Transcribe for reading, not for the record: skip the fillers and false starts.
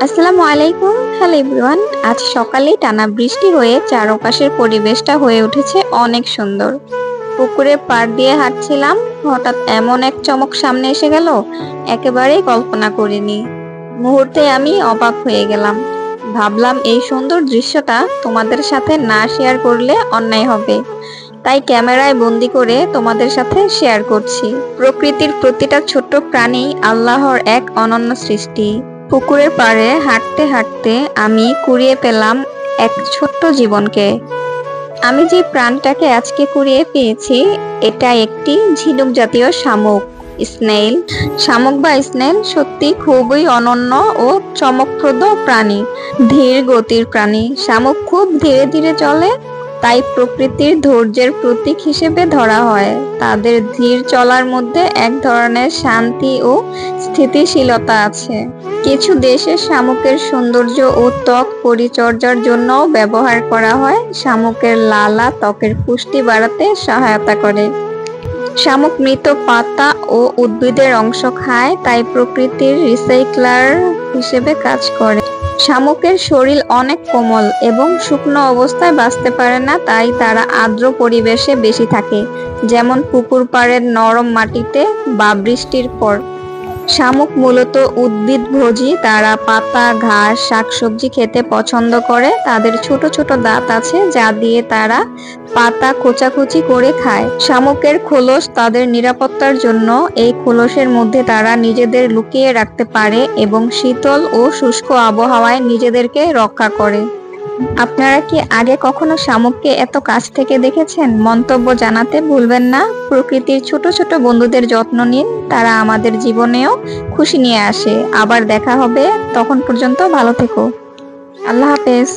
আসসালামু আলাইকুম। Hello everyone. আজ সকালেই টানা বৃষ্টি হয়ে চারপাশের পরিবেশটা হয়ে উঠেছে অনেক সুন্দর। পুকুরের পাড় দিয়ে হাঁটছিলাম, হঠাৎ এমন এক চমক সামনে এসে গেল, একেবারেই কল্পনা করিনি। মুহূর্তে আমি অবাক হয়ে গেলাম। ভাবলাম এই সুন্দর দৃশ্যটা তোমাদের সাথে না শেয়ার করলে অন্যায় হবে, তাই ক্যামেরায় বন্দি করে তোমাদের সাথে শেয়ার করছি। প্রকৃতির প্রতিটা ছোট্ট প্রাণী আল্লাহর এক অনন্য সৃষ্টি। পুকুরের পাড়ে হাঁটতে হাঁটতে আমি কুড়িয়ে পেলাম এক ছোট্ট জীবনকে। আমি যে প্রাণটাকে আজকে কুড়িয়ে পেয়েছি, এটা একটি ঝিনুক জাতীয় শামুক, স্নেইল। শামুক বা স্নেইল সত্যি খুবই অনন্য ও চমকপ্রদ প্রাণী। ধীর গতির প্রাণী। শামুক খুব ধীরে ধীরে চলে, তাই প্রকৃতির ধৈর্যের প্রতীক হিসেবে ধরা হয়। তাদের ধীর চলার মধ্যে এক ধরনের শান্তি ও স্থিতিশীলতা আছে। কিছু দেশে শামুকের সৌন্দর্য ও ত্বক পরিচর্যার জন্যও ব্যবহার করা হয়। শামুকের লালা ত্বকের পুষ্টি বাড়াতে সহায়তা করে। শামুক মৃত পাতা ও উদ্ভিদের অংশ খায়, তাই প্রকৃতির রিসাইক্লার হিসেবে কাজ করে। শামুকের শরীর অনেক কোমল এবং শুকনো অবস্থায় বাঁচতে পারে না, তাই তারা আর্দ্র পরিবেশে বেশি থাকে, যেমন পুকুর পাড়ের নরম মাটিতে বা বৃষ্টির পর। শামুক মূলত উদ্ভিদভোজী। তারা পাতা, ঘাস, শাকসবজি খেতে পছন্দ করে। তাদের ছোট ছোট দাঁত আছে, যা দিয়ে তারা পাতা খোঁচাখুচি করে খায়। শামুকের খোলস তাদের নিরাপত্তার জন্য। এই খোলসের মধ্যে তারা নিজেদের লুকিয়ে রাখতে পারে এবং শীতল ও শুষ্ক আবহাওয়ায় নিজেদেরকে রক্ষা করে। আপনারা কি আগে কখনো শামুককে এত কাছ থেকে দেখেছেন? মন্তব্য জানাতে ভুলবেন না। প্রকৃতির ছোট ছোট বন্ধুদের যত্ন নিন, তারা আমাদের জীবনেও খুশি নিয়ে আসে। আবার দেখা হবে, তখন পর্যন্ত ভালো থেকো। আল্লাহ হাফেজ।